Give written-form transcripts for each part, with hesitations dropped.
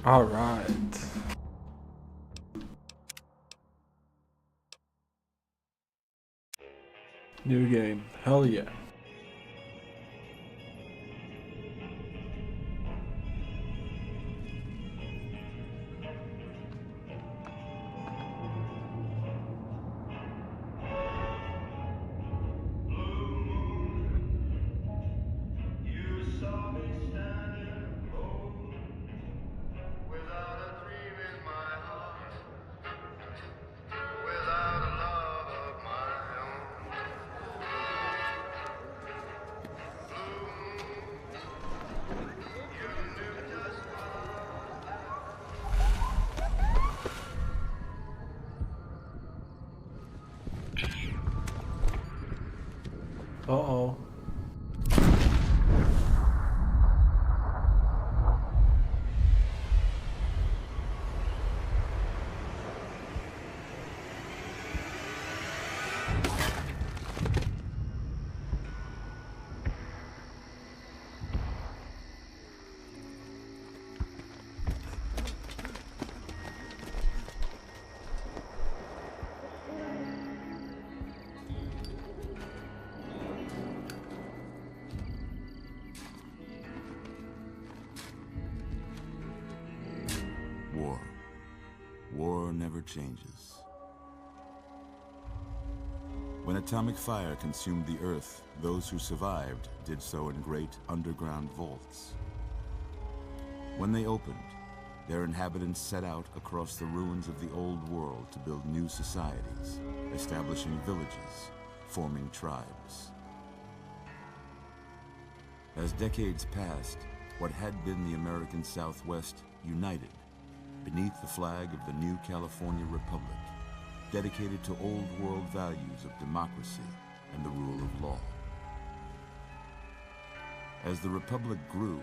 All right. New game. Hell yeah. You saw me standing alone, without a dream in my heart, without a love of my own. Blue moon, you knew just what Uh-oh. War. War never changes. When atomic fire consumed the Earth, those who survived did so in great underground vaults. When they opened, their inhabitants set out across the ruins of the old world to build new societies, establishing villages, forming tribes. As decades passed, what had been the American Southwest united beneath the flag of the new California Republic, dedicated to old world values of democracy and the rule of law. As the Republic grew,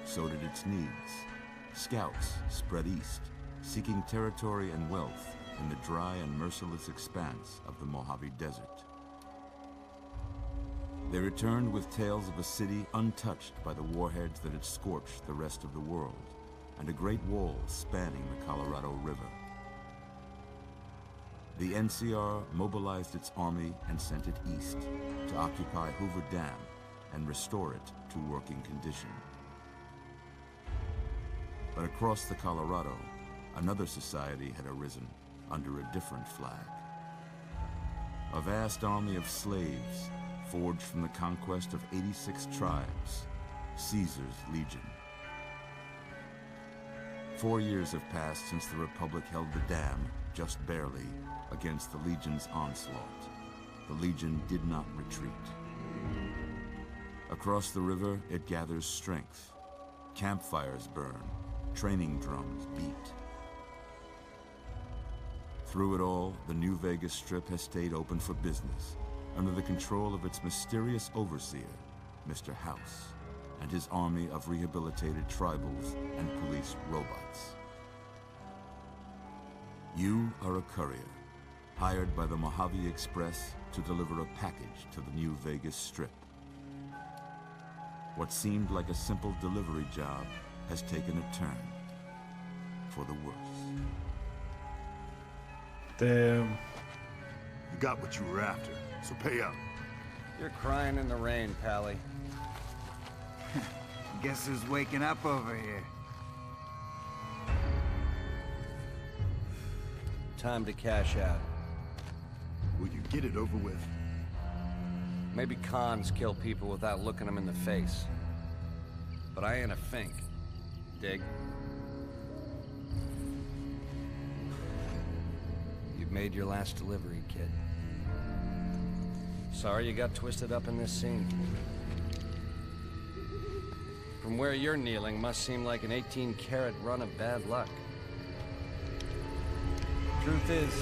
so did its needs. Scouts spread east, seeking territory and wealth in the dry and merciless expanse of the Mojave Desert. They returned with tales of a city untouched by the warheads that had scorched the rest of the world, and a great wall spanning the Colorado River. The NCR mobilized its army and sent it east to occupy Hoover Dam and restore it to working condition. But across the Colorado, another society had arisen under a different flag. A vast army of slaves forged from the conquest of 86 tribes, Caesar's Legion. 4 years have passed since the Republic held the dam, just barely, against the Legion's onslaught. The Legion did not retreat. Across the river, it gathers strength. Campfires burn, training drums beat. Through it all, the New Vegas Strip has stayed open for business, under the control of its mysterious overseer, Mr. House, and his army of rehabilitated tribals and police robots. You are a courier, hired by the Mojave Express to deliver a package to the New Vegas Strip. What seemed like a simple delivery job has taken a turn for the worse. Damn. You got what you were after, so pay up. You're crying in the rain, Pally. Guess who's waking up over here? Time to cash out. Will you get it over with? Maybe cons kill people without looking them in the face. But I ain't a fink. Dig? You've made your last delivery, kid. Sorry you got twisted up in this scene. From where you're kneeling must seem like an 18-carat run of bad luck. Truth is,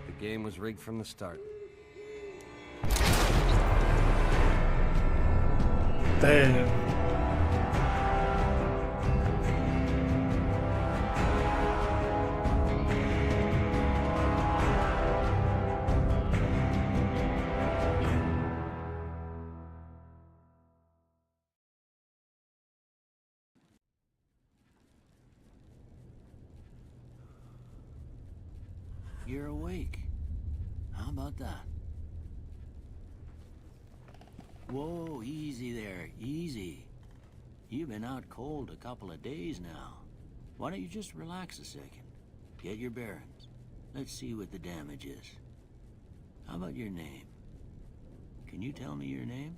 the game was rigged from the start. Damn. you're awake. How about that? Whoa, easy there, easy. You've been out cold a couple of days now. Why don't you just relax a second? Get your bearings. Let's see what the damage is. How about your name? Can you tell me your name?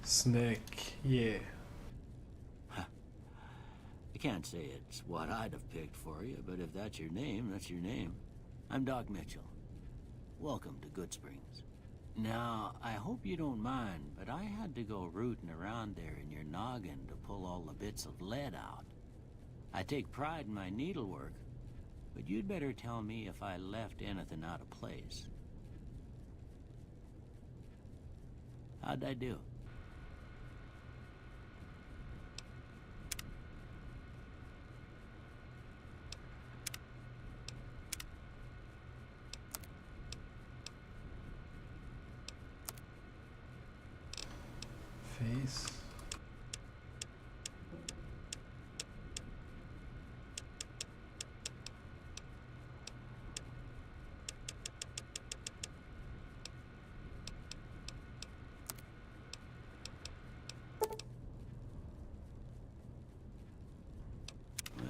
Snake, yeah. I can't say it's what I'd have picked for you, but if that's your name, that's your name. I'm Doc Mitchell. Welcome to Goodsprings. Now, I hope you don't mind, but I had to go rooting around there in your noggin to pull all the bits of lead out. I take pride in my needlework, but you'd better tell me if I left anything out of place. How'd I do? Face.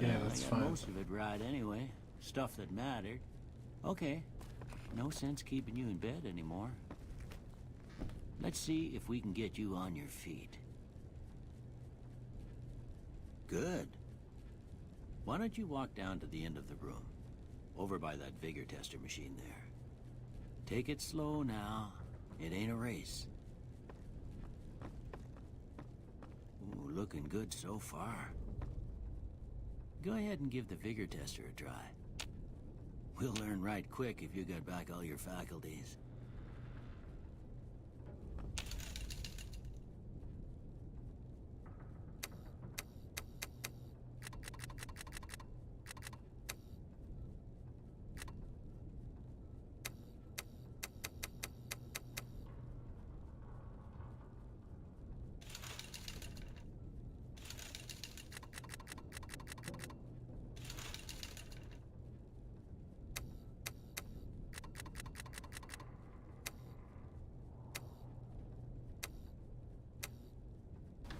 Yeah, that's I got fine. most of it right anyway. Stuff that mattered. Okay. No sense keeping you in bed anymore. Let's see if we can get you on your feet. Good. Why don't you walk down to the end of the room? Over by that vigor tester machine there. Take it slow now. It ain't a race. Ooh, looking good so far. Go ahead and give the vigor tester a try. We'll learn right quick if you got back all your faculties.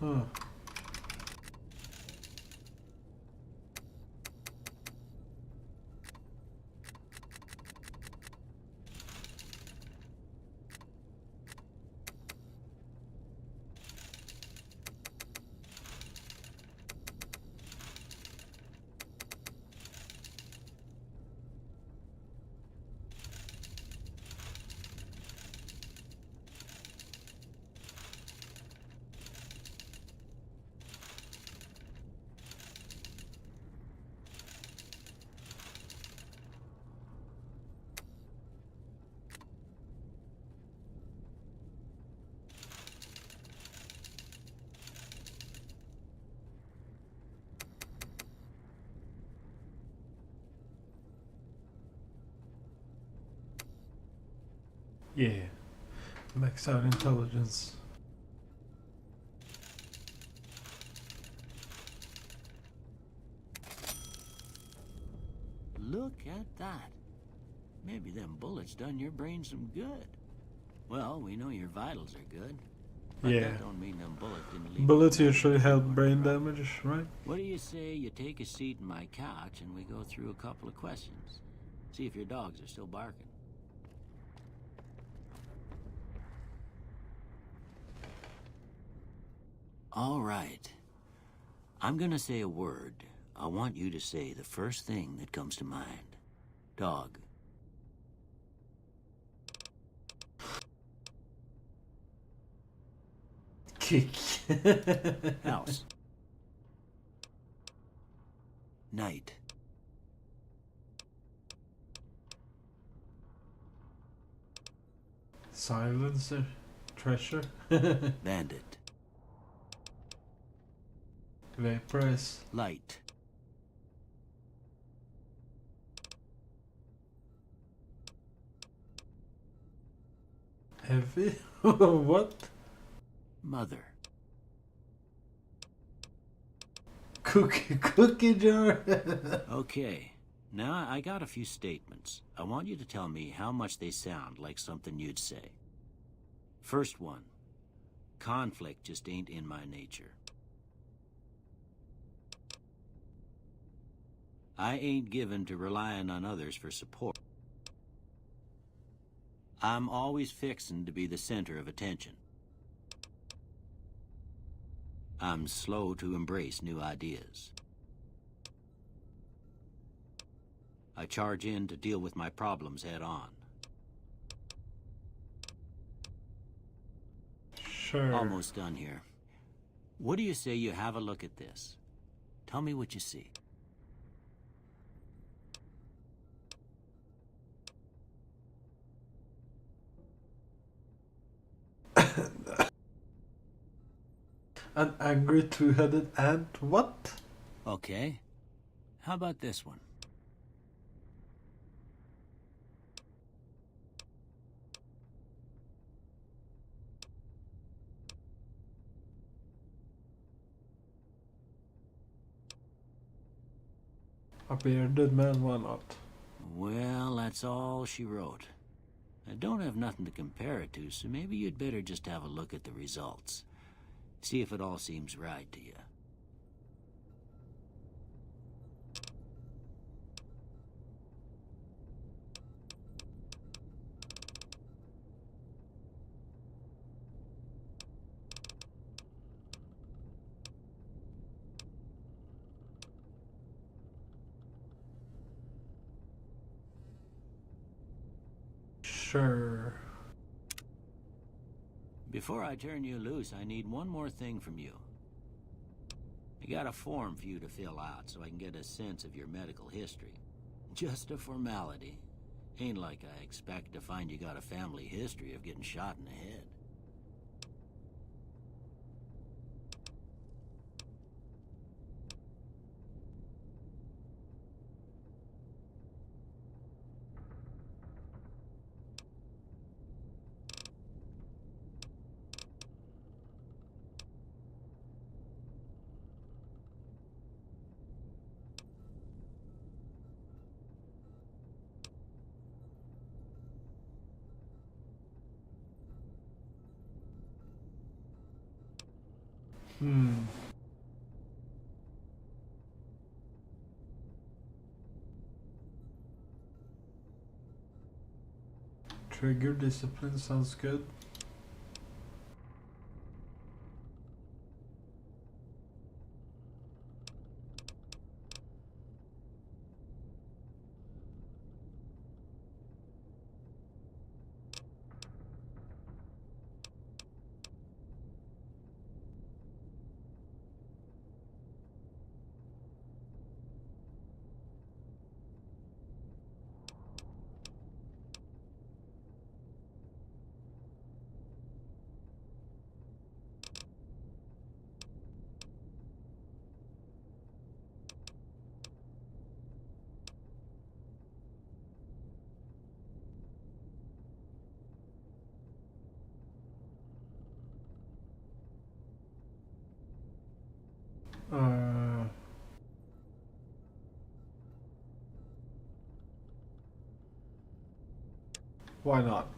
Huh. Yeah. Max out intelligence. Look at that. Maybe them bullets done your brain some good. Well, we know your vitals are good. But Yeah. that don't mean them bullets didn't leave Bullets you usually help with brain a rough. damage, right? What do you say you take a seat in my couch and we go through a couple of questions? See if your dogs are still barking. All right. I'm gonna say a word. I want you to say the first thing that comes to mind. Dog. Kick. House. Night. Silencer. Treasure. Bandit. Vaporous. Light. Heavy? What? Mother. Cookie jar? Okay. Now, I got a few statements. I want you to tell me how much they sound like something you'd say. First one. Conflict just ain't in my nature. I ain't given to relying on others for support. I'm always fixin' to be the center of attention. I'm slow to embrace new ideas. I charge in to deal with my problems head on. Sure. Almost done here. What do you say you have a look at this? Tell me what you see. An angry two-headed ant? What? Okay. How about this one? A bearded man, why not? Well, that's all she wrote. I don't have nothing to compare it to, so maybe you'd better just have a look at the results. See if it all seems right to you. Sure. Before I turn you loose, I need one more thing from you. I got a form for you to fill out so I can get a sense of your medical history. Just a formality. Ain't like I expect to find you got a family history of getting shot in the head. Trigger discipline sounds good. Why not?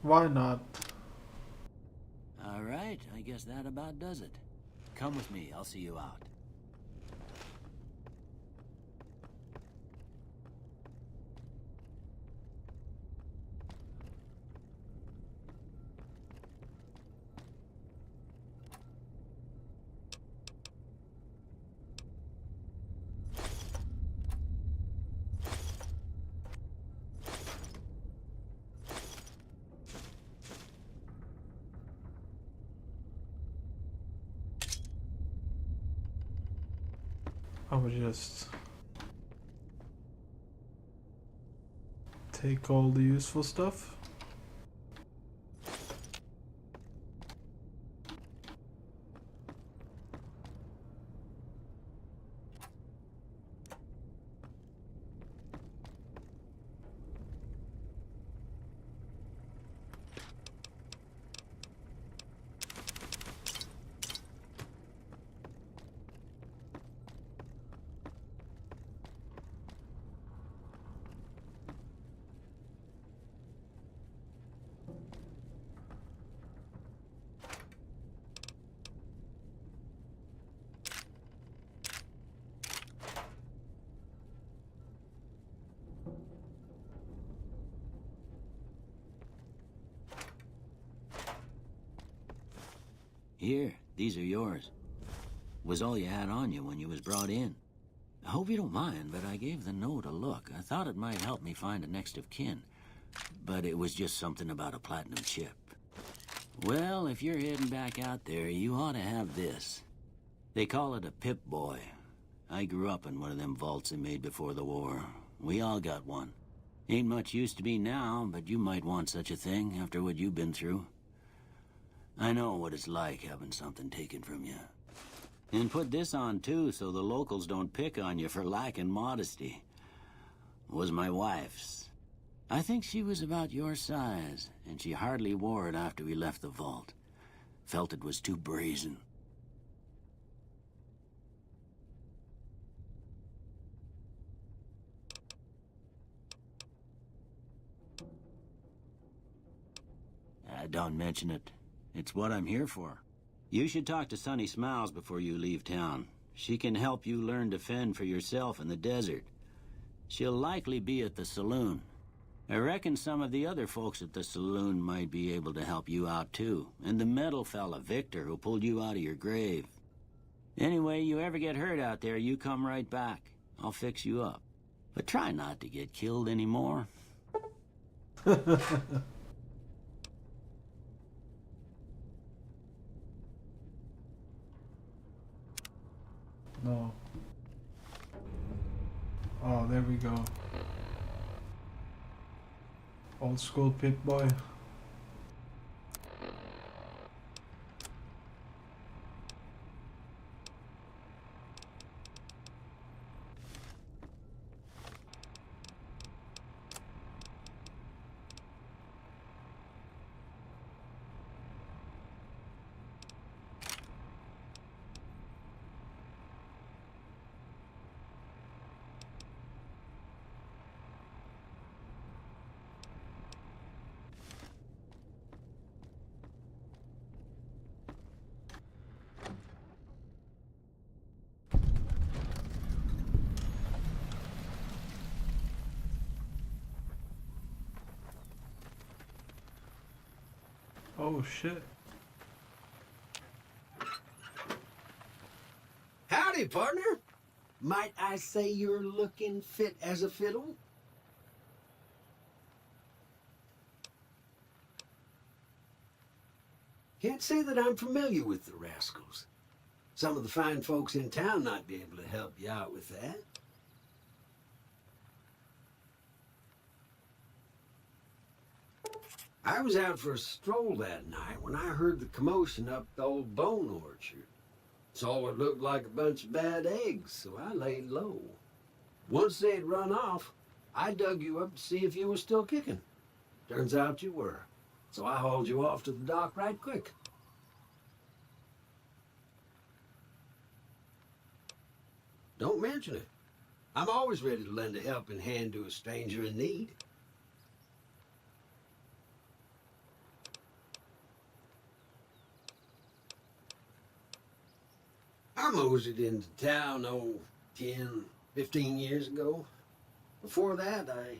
Why not? All right, I guess that about does it. Come with me, I'll see you out. I would just take all the useful stuff. Here, these are yours. Was all you had on you when you was brought in. I hope you don't mind, but I gave the note a look. I thought it might help me find a next of kin. But it was just something about a platinum chip. Well, if you're heading back out there, you ought to have this. They call it a Pip-Boy. I grew up in one of them vaults they made before the war. We all got one. Ain't much use to me now, but you might want such a thing after what you've been through. I know what it's like having something taken from you. And put this on too, so the locals don't pick on you for lacking modesty. Was my wife's. I think she was about your size, and she hardly wore it after we left the vault. Felt it was too brazen. Don't mention it. It's what I'm here for. You should talk to Sunny Smiles before you leave town. She can help you learn to fend for yourself in the desert. She'll likely be at the saloon. I reckon some of the other folks at the saloon might be able to help you out too. And the metal fella, Victor, who pulled you out of your grave. Anyway, you ever get hurt out there, you come right back. I'll fix you up. But try not to get killed anymore. No. Oh, there we go. Old school Pip-Boy. Oh shit. Howdy, partner. Might I say you're looking fit as a fiddle? Can't say that I'm familiar with the rascals. Some of the fine folks in town might be able to help you out with that. I was out for a stroll that night when I heard the commotion up the old bone orchard. Saw what looked like a bunch of bad eggs, so I laid low. Once they'd run off, I dug you up to see if you were still kicking. Turns out you were, so I hauled you off to the dock right quick. Don't mention it. I'm always ready to lend a helping hand to a stranger in need. I moseyed into town, 10, 15 years ago. Before that, I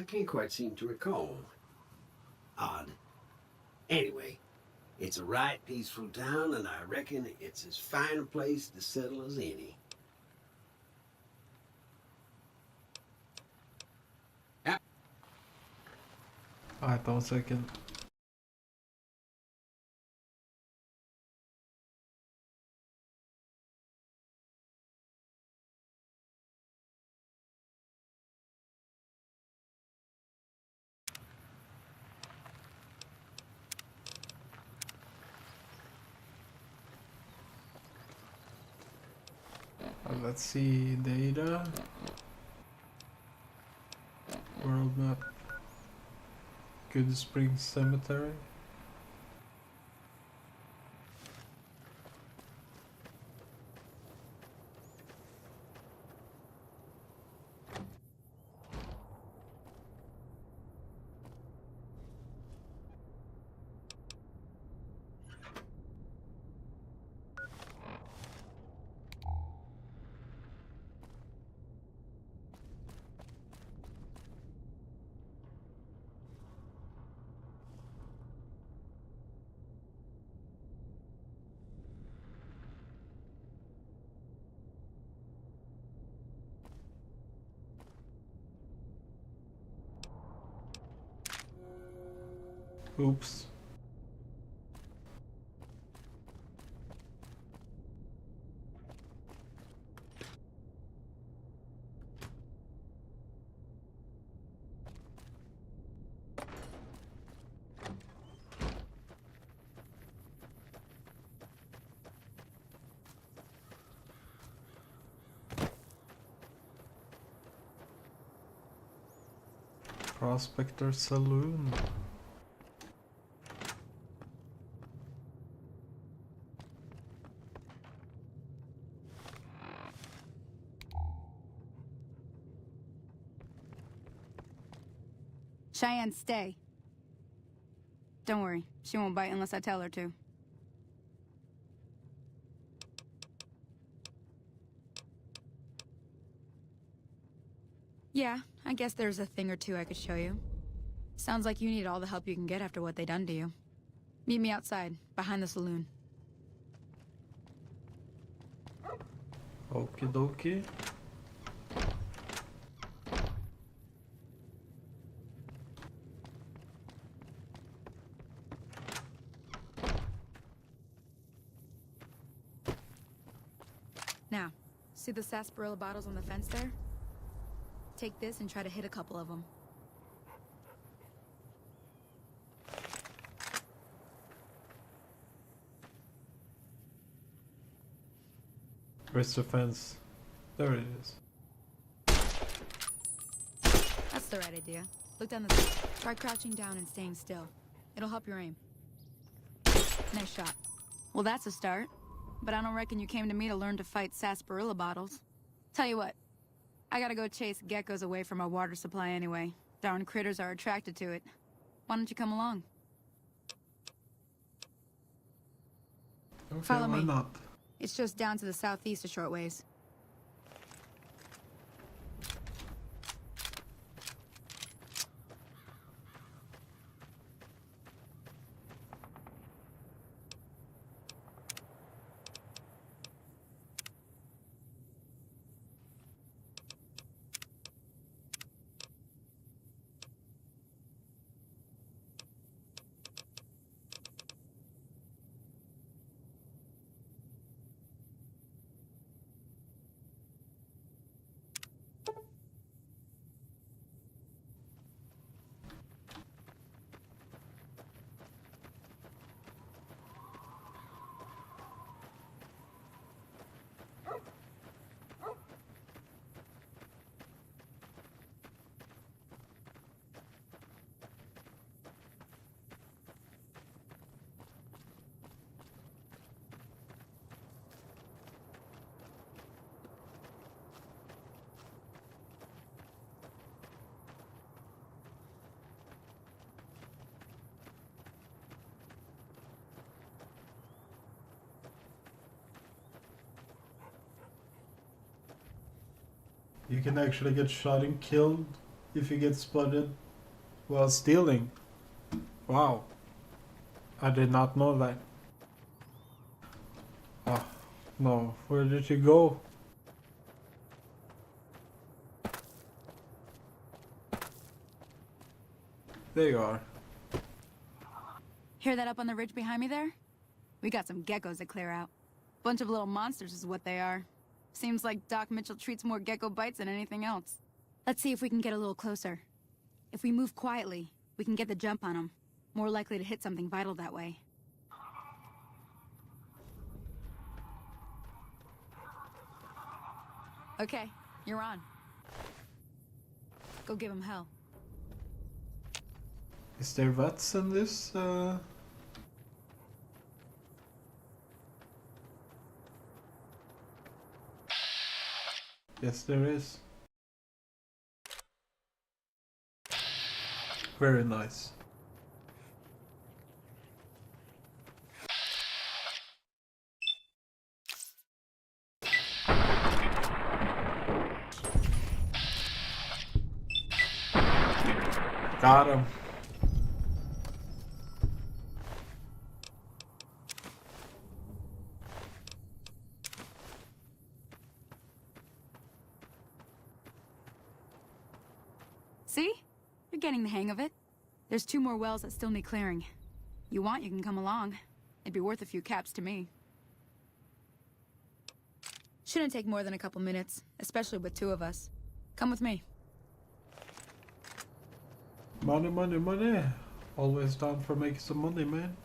can't quite seem to recall. Odd. Anyway, it's a right peaceful town, and I reckon it's as fine a place to settle as any. Alright, 1 second. Let's see, data, world map, Goodsprings Cemetery. Oops. Prospector Saloon. Cheyenne, stay. Don't worry, she won't bite unless I tell her to. Yeah, I guess there's a thing or two I could show you. Sounds like you need all the help you can get after what they done to you. Meet me outside, behind the saloon. Okie dokie. Now, see the sarsaparilla bottles on the fence there? Take this and try to hit a couple of them. Where's the fence? There it is. That's the right idea. Look down the street. Try crouching down and staying still. It'll help your aim. Nice shot. Well, that's a start. But I don't reckon you came to me to learn to fight sarsaparilla bottles. Tell you what, I gotta go chase geckos away from our water supply anyway. Darn critters are attracted to it. Why don't you come along? Okay, Follow why me. not? It's just down to the southeast a short ways. You can actually get shot and killed if you get spotted while stealing. Wow. I did not know that. Ah, no. Where did you go? There you are. Hear that up on the ridge behind me there? We got some geckos to clear out. Bunch of little monsters is what they are. Seems like Doc Mitchell treats more gecko bites than anything else. Let's see if we can get a little closer. If we move quietly, we can get the jump on them. More likely to hit something vital that way. Okay, you're on. Go give him hell. Is there VATS in this? Yes, there is. Very nice. Got him. See? You're getting the hang of it. There's 2 more wells that still need clearing. You want, you can come along. It'd be worth a few caps to me. Shouldn't take more than a couple minutes, especially with 2 of us. Come with me. Money, money, money. Always down for making some money, man.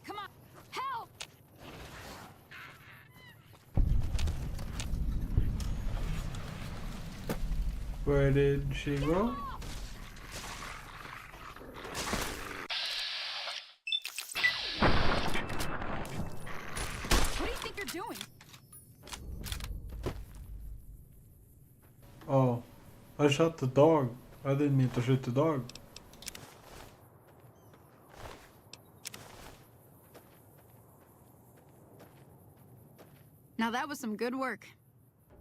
Come on! Help! Where did she go? What do you think you're doing? Oh, I shot the dog. I didn't mean to shoot the dog. Now that was some good work.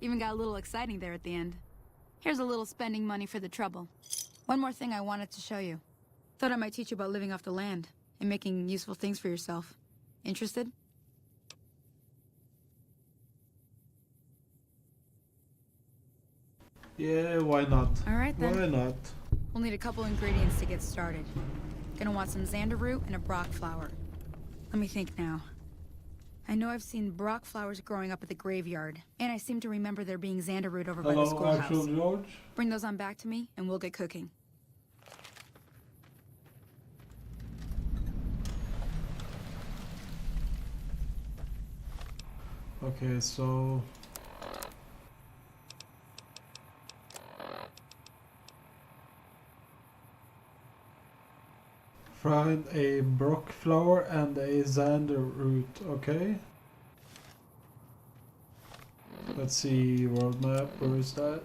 Even got a little exciting there at the end. Here's a little spending money for the trouble. One more thing I wanted to show you. Thought I might teach you about living off the land and making useful things for yourself. Interested? Yeah, why not? All right then. Why not? We'll need a couple ingredients to get started. Gonna want some xander root and a brock flower. Let me think now. I know I've seen brock flowers growing up at the graveyard, and I seem to remember there being xander root over by the Hello, schoolhouse. actual George. Bring those on back to me, and we'll get cooking. Okay, so find a brock flower and a xander root, okay? Let's see, world map, where is that?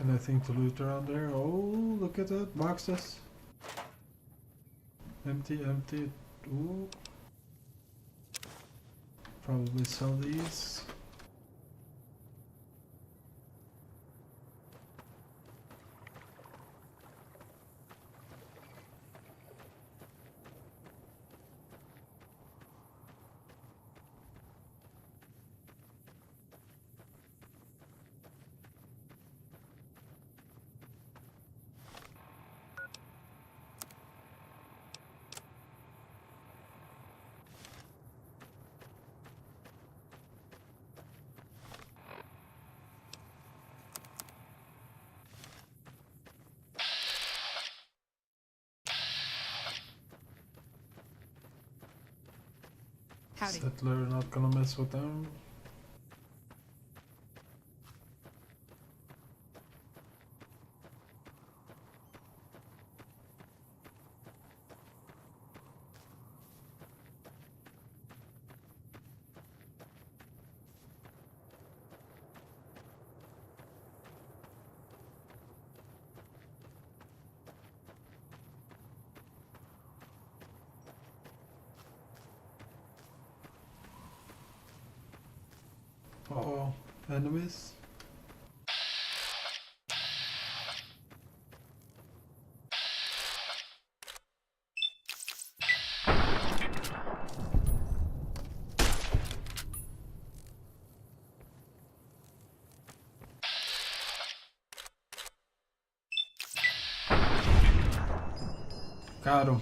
Anything to loot around there? Oh, look at that, boxes. Empty, empty. Ooh. Probably sell these. Howdy. Settler, not gonna mess with them. Uh-oh, enemies? Got him.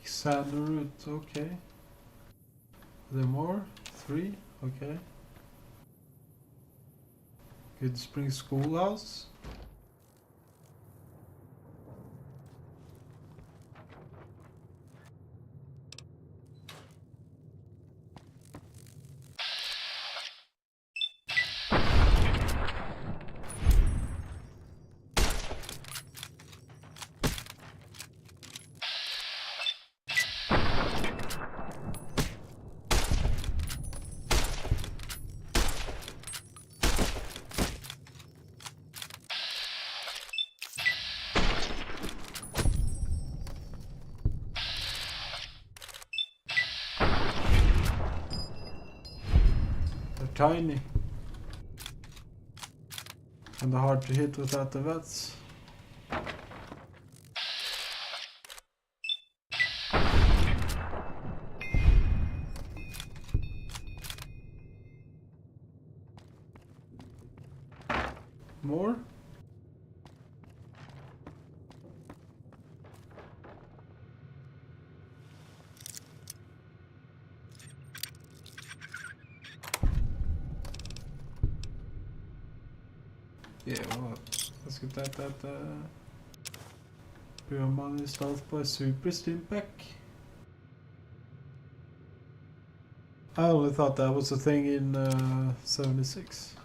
Xander root, okay. Are there more? 3? Okay. Good Spring Schoolhouse. They're tiny. And they're hard to hit without the vets. More? Yeah, well, let's get that pure money stealth by Super Stimpack. I only thought that was a thing in 76.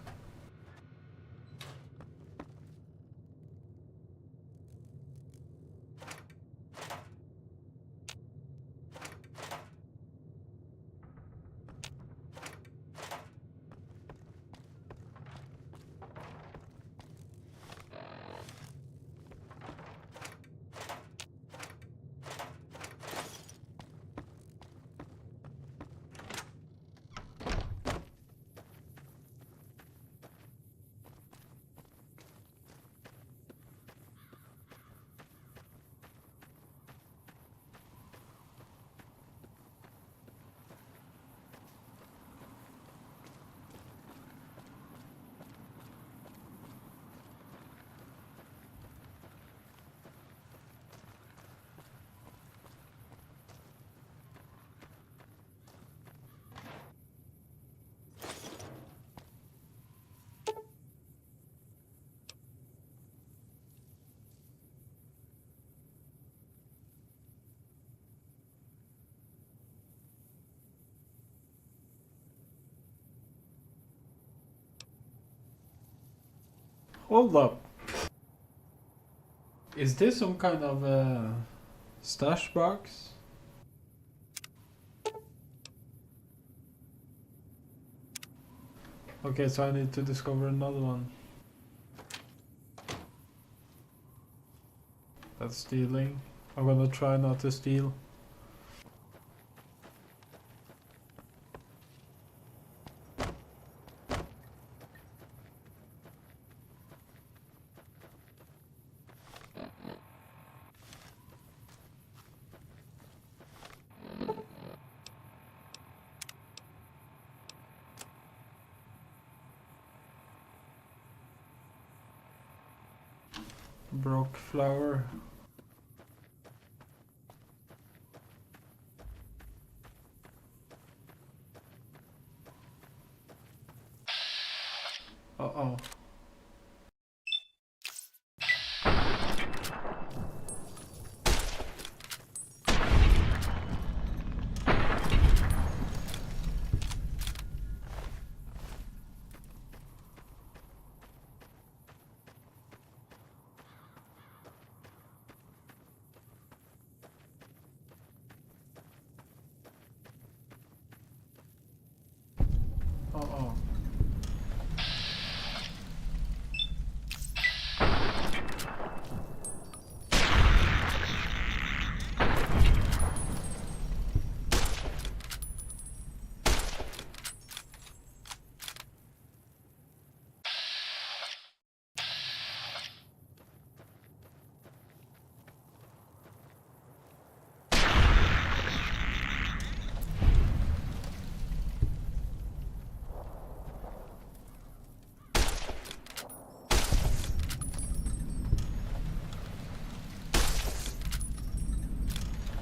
Hold up. Is this some kind of stash box? Okay, so I need to discover another one. That's stealing. I'm gonna try not to steal. Broke flower. Uh-oh. Uh-oh.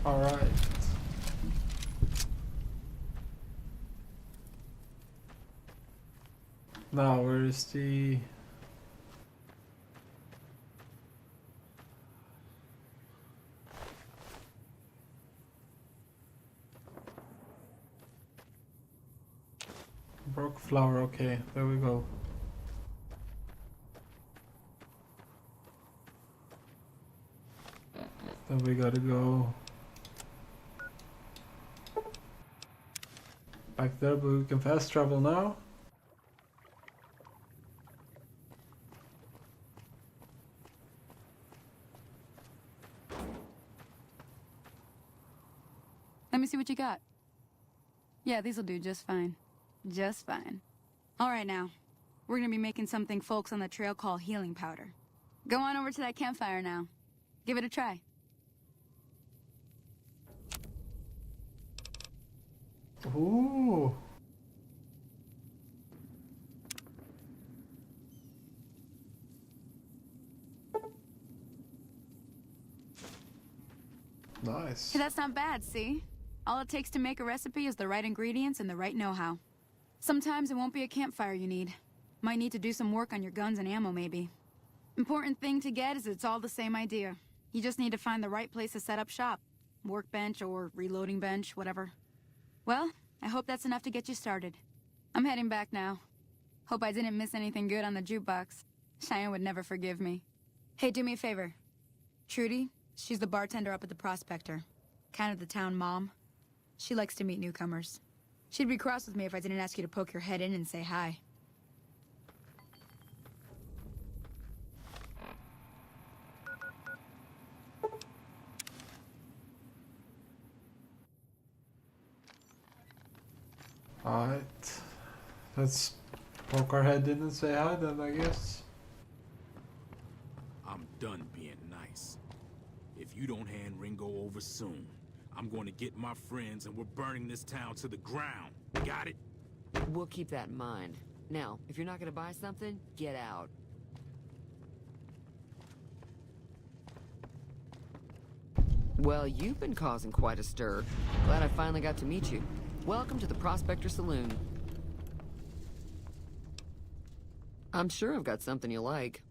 All right. Now, where is the... Broke flower, okay, there we go. Then we gotta go back there, but we can fast travel now. Let me see what you got. Yeah, these'll do just fine. Just fine. All right now, we're gonna be making something folks on the trail call healing powder. Go on over to that campfire now. Give it a try. Ooh. Nice. Hey, that's not bad, see? All it takes to make a recipe is the right ingredients and the right know-how. Sometimes it won't be a campfire you need. Might need to do some work on your guns and ammo, maybe. Important thing to get is it's all the same idea. You just need to find the right place to set up shop. Workbench or reloading bench, whatever. Well, I hope that's enough to get you started. I'm heading back now. Hope I didn't miss anything good on the jukebox. Cheyenne would never forgive me. Hey, do me a favor. Trudy, she's the bartender up at the Prospector. Kind of the town mom. She likes to meet newcomers. She'd be cross with me if I didn't ask you to poke your head in and say hi. Alright. Let's poke our head in and say hi then, I guess. I'm done being nice. If you don't hand Ringo over soon, I'm going to get my friends and we're burning this town to the ground. Got it? We'll keep that in mind. Now, if you're not going to buy something, get out. Well, you've been causing quite a stir. Glad I finally got to meet you. Welcome to the Prospector Saloon. I'm sure I've got something you like.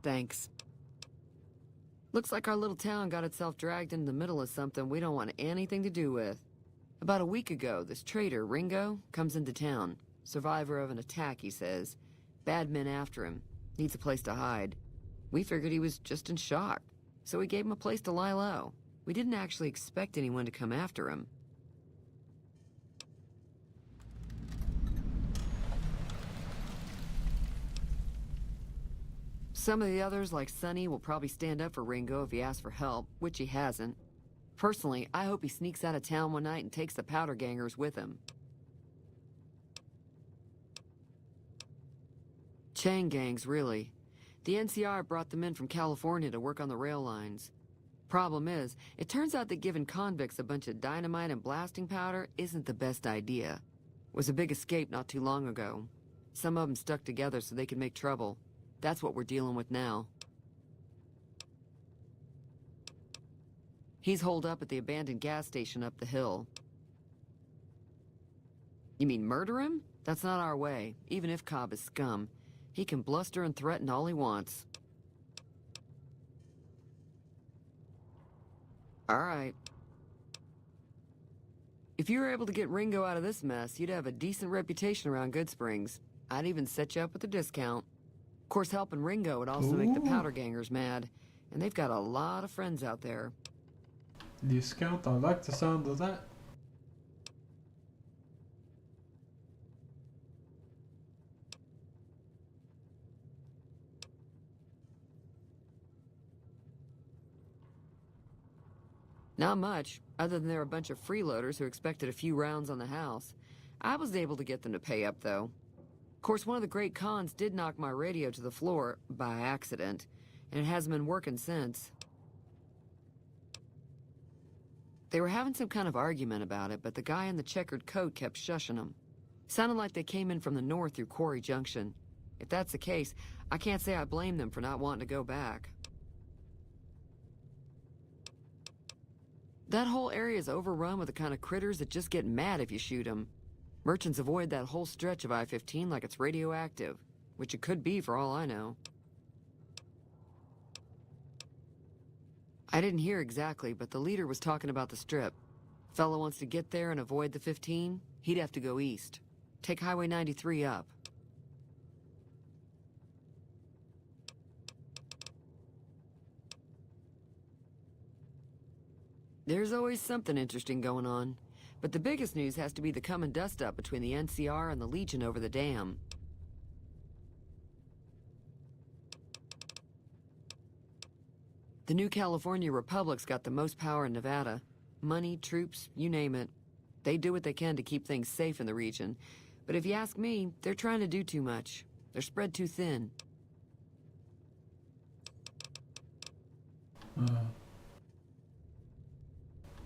Thanks. Looks like our little town got itself dragged into the middle of something we don't want anything to do with. About a week ago, this traitor, Ringo, comes into town. Survivor of an attack, he says. Bad men after him. Needs a place to hide. We figured he was just in shock, so we gave him a place to lie low. We didn't actually expect anyone to come after him. Some of the others, like Sonny, will probably stand up for Ringo if he asks for help, which he hasn't. Personally, I hope he sneaks out of town one night and takes the powder gangers with him. Chain gangs, really. The NCR brought them in from California to work on the rail lines. Problem is, it turns out that giving convicts a bunch of dynamite and blasting powder isn't the best idea. It was a big escape not too long ago. Some of them stuck together so they could make trouble. That's what we're dealing with now. He's holed up at the abandoned gas station up the hill. You mean murder him? That's not our way, even if Cobb is scum. He can bluster and threaten all he wants. All right. If you were able to get Ringo out of this mess, you'd have a decent reputation around Goodsprings. I'd even set you up with a discount. Of course, helping Ringo would also make the powder gangers mad, and they've got a lot of friends out there. Discount, I like the sound of that. Not much, other than they're a bunch of freeloaders who expected a few rounds on the house. I was able to get them to pay up, though. Of course, one of the great cons did knock my radio to the floor, by accident, and it hasn't been working since. They were having some kind of argument about it, but the guy in the checkered coat kept shushing them. Sounded like they came in from the north through Quarry Junction. If that's the case, I can't say I blame them for not wanting to go back. That whole area is overrun with the kind of critters that just get mad if you shoot them. Merchants avoid that whole stretch of I-15 like it's radioactive, which it could be for all I know. I didn't hear exactly, but the leader was talking about the Strip. Fellow wants to get there and avoid the 15, he'd have to go east. Take Highway 93 up. There's always something interesting going on. But the biggest news has to be the come and dust up between the NCR and the Legion over the dam. The new California Republic's got the most power in Nevada. Money, troops, you name it. They do what they can to keep things safe in the region. But if you ask me, they're trying to do too much. They're spread too thin.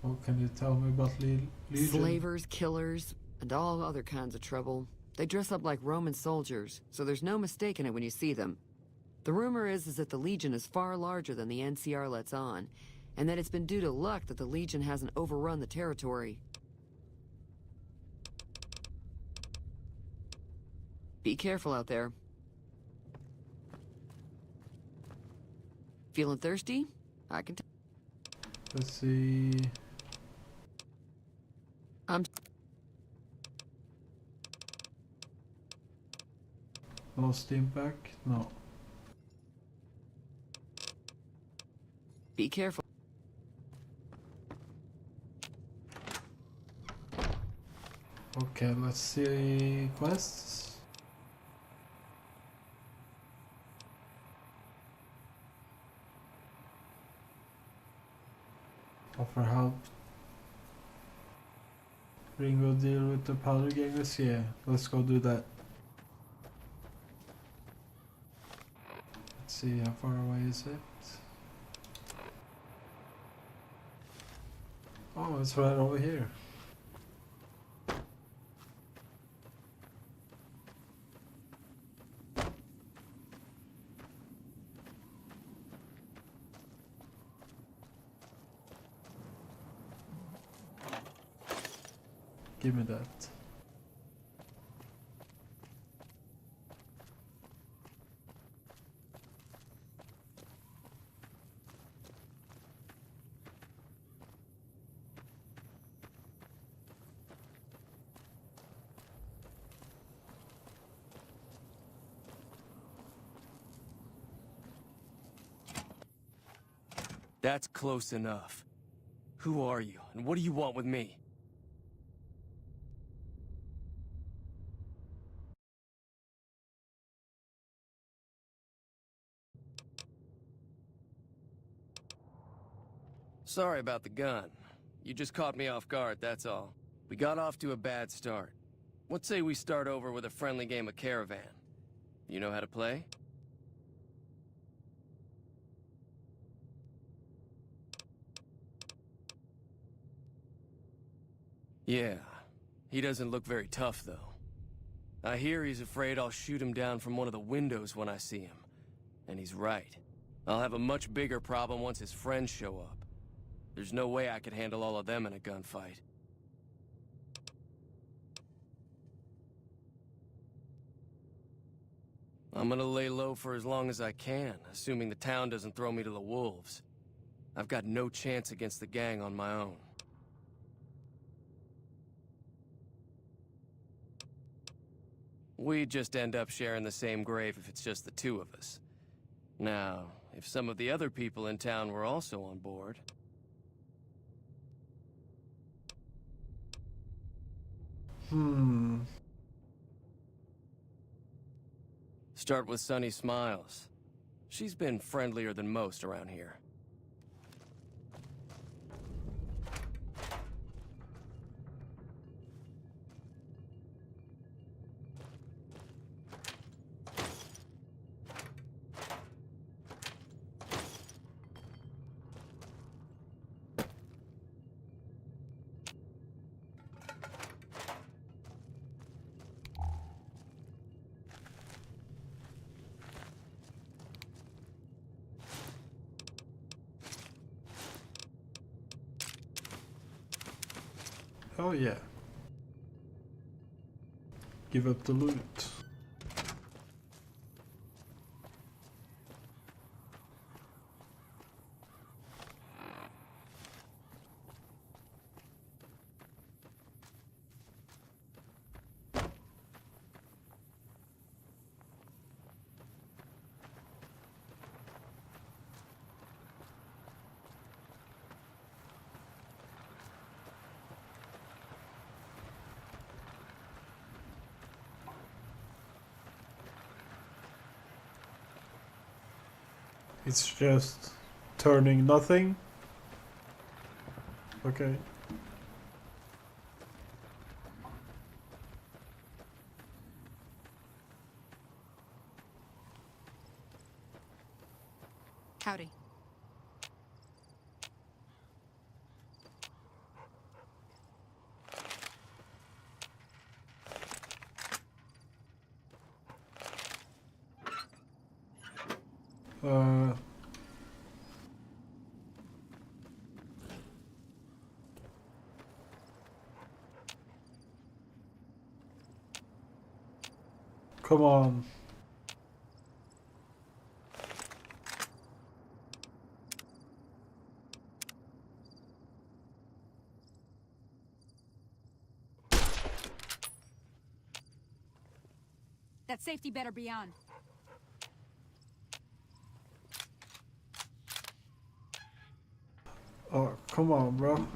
What can you tell me about Legion? Slavers, killers, and all other kinds of trouble. They dress up like Roman soldiers, so there's no mistaking it when you see them. The rumor is that the Legion is far larger than the NCR lets on, and that it's been due to luck that the Legion hasn't overrun the territory. Be careful out there. Feeling thirsty? I can Let's see. No steam pack? No. Be careful. Okay, let's see quests. Offer help. Ringo deal with the powder gangers? Yeah, let's go do that. Let's see, how far away is it? Oh, it's right over here. Give me that. That's close enough. Who are you, and what do you want with me? Sorry about the gun. You just caught me off guard, that's all. We got off to a bad start. What say we start over with a friendly game of Caravan? You know how to play? Yeah, he doesn't look very tough, though. I hear he's afraid I'll shoot him down from one of the windows when I see him. And he's right. I'll have a much bigger problem once his friends show up. There's no way I could handle all of them in a gunfight. I'm gonna lay low for as long as I can, assuming the town doesn't throw me to the wolves. I've got no chance against the gang on my own. We'd just end up sharing the same grave if it's just the two of us. Now, if some of the other people in town were also on board... Start with Sunny Smiles. She's been friendlier than most around here. Oh yeah. Give up the loot. It's just turning nothing. Okay. Howdy. Uh, come on. That safety better be on. Oh, come on, bro.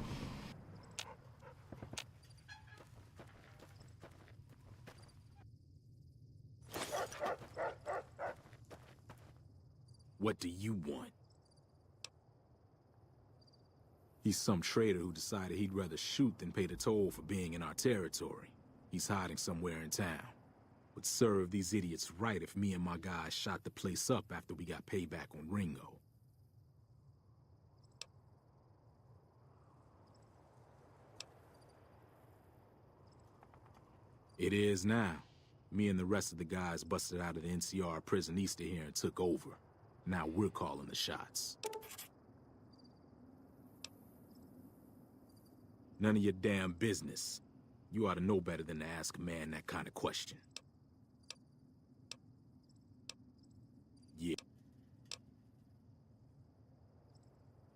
What do you want? He's some traitor who decided he'd rather shoot than pay the toll for being in our territory. He's hiding somewhere in town. Would serve these idiots right if me and my guys shot the place up after we got payback on Ringo. It is now. Me and the rest of the guys busted out of the NCR prison east of here and took over. Now we're calling the shots. None of your damn business. You ought to know better than to ask a man that kind of question. Yeah.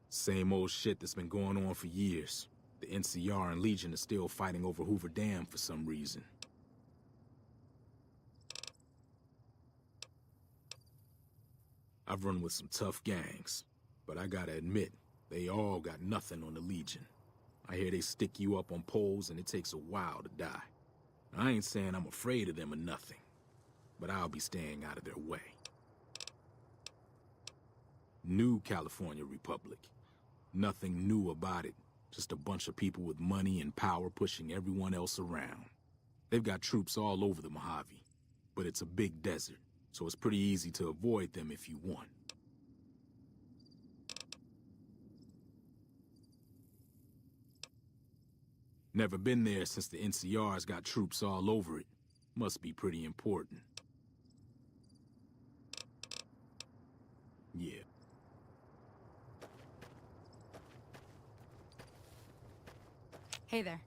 Same old shit that's been going on for years. The NCR and Legion are still fighting over Hoover Dam for some reason. I've run with some tough gangs, but I gotta admit, they all got nothing on the Legion. I hear they stick you up on poles and it takes a while to die. I ain't saying I'm afraid of them or nothing, but I'll be staying out of their way. New California Republic. Nothing new about it. Just a bunch of people with money and power pushing everyone else around. They've got troops all over the Mojave, but it's a big desert, so it's pretty easy to avoid them if you want. Never been there since the NCR's got troops all over it. Must be pretty important. Yeah. Hey there.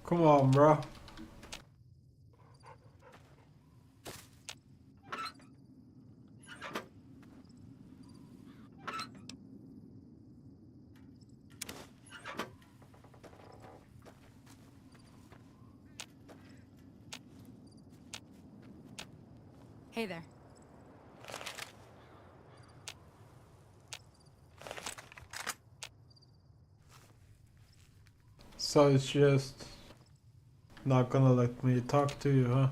Come on, bro. Hey there. So it's just not gonna let me talk to you, huh?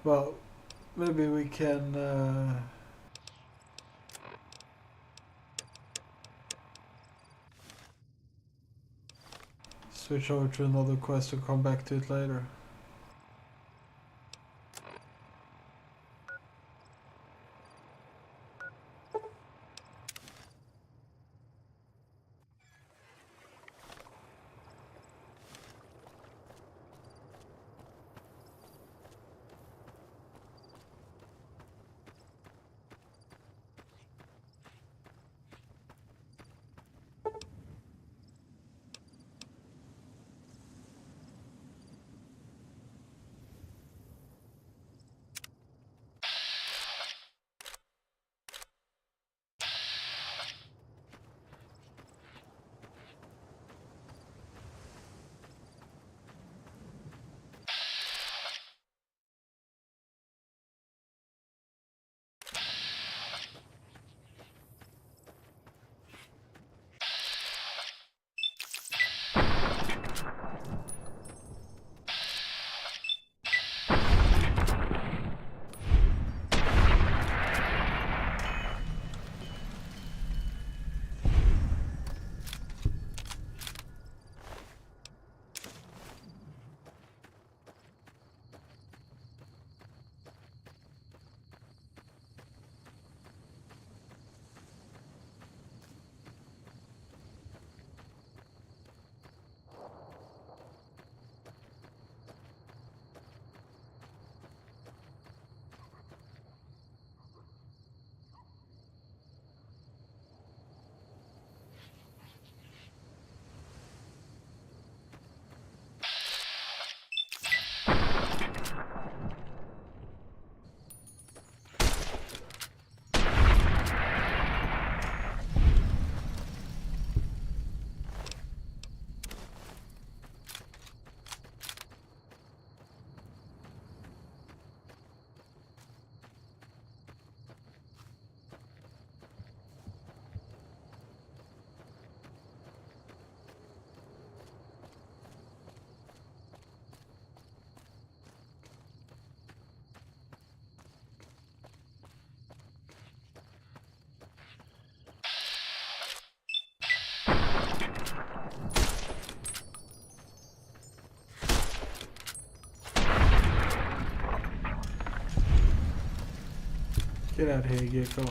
Well, maybe we can switch over to another quest and come back to it later. Get out of here, Gecko.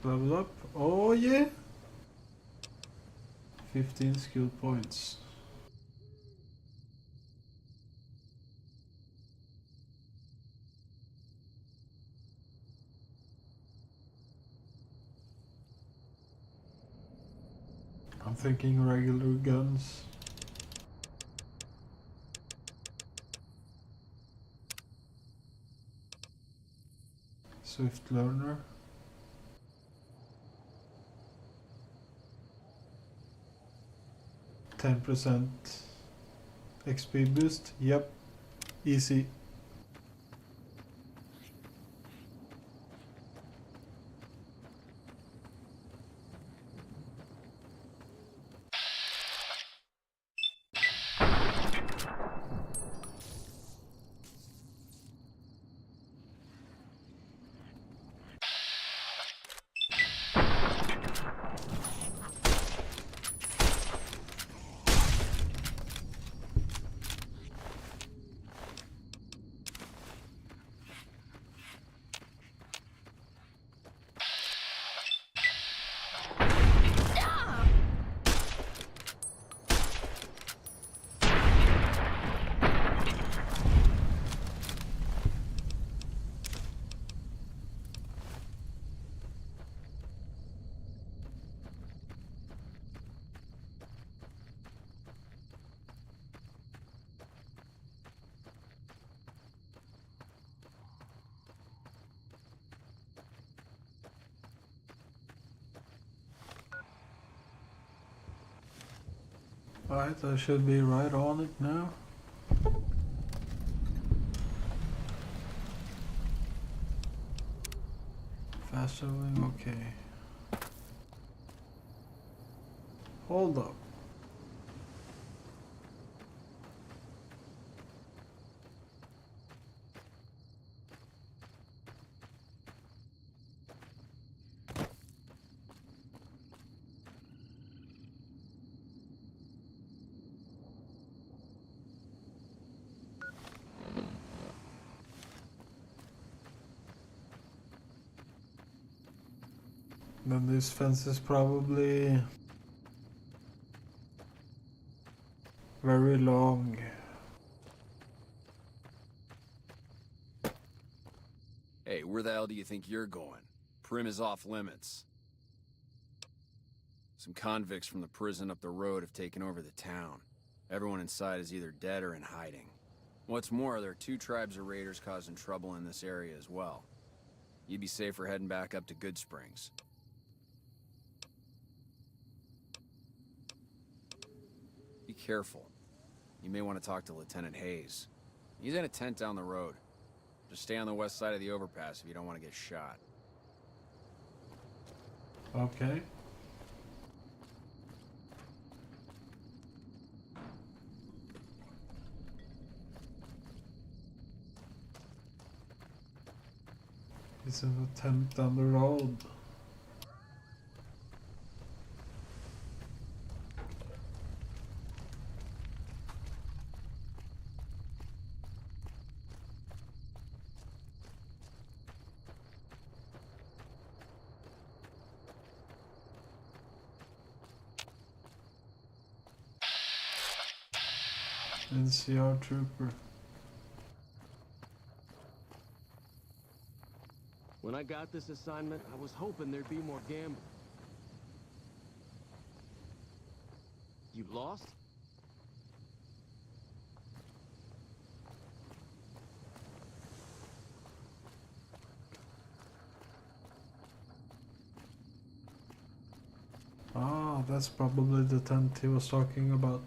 Level up. Oh yeah. 15 skill points. I'm thinking regular guns. Swift learner. %10 XP boost. Yep. Easy. Alright, I should be right on it now. Fast traveling, okay. Hold up. Then this fence is probably very long. Hey, where the hell do you think you're going? Prim is off limits. Some convicts from the prison up the road have taken over the town. Everyone inside is either dead or in hiding. What's more, there are 2 tribes of raiders causing trouble in this area as well. You'd be safer heading back up to Goodsprings. Be careful. You may want to talk to Lieutenant Hayes. He's in a tent down the road. Just stay on the west side of the overpass if you don't want to get shot. Okay. It's in a tent down the road. NCR trooper. When I got this assignment, I was hoping there'd be more gambling. You lost? Ah, that's probably the tent he was talking about.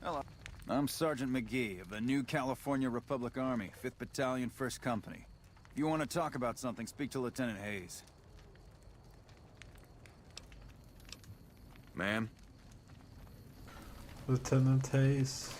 Hello. I'm Sergeant McGee of the New California Republic Army, 5th Battalion, 1st Company. If you want to talk about something, speak to Lieutenant Hayes. Ma'am? Lieutenant Hayes.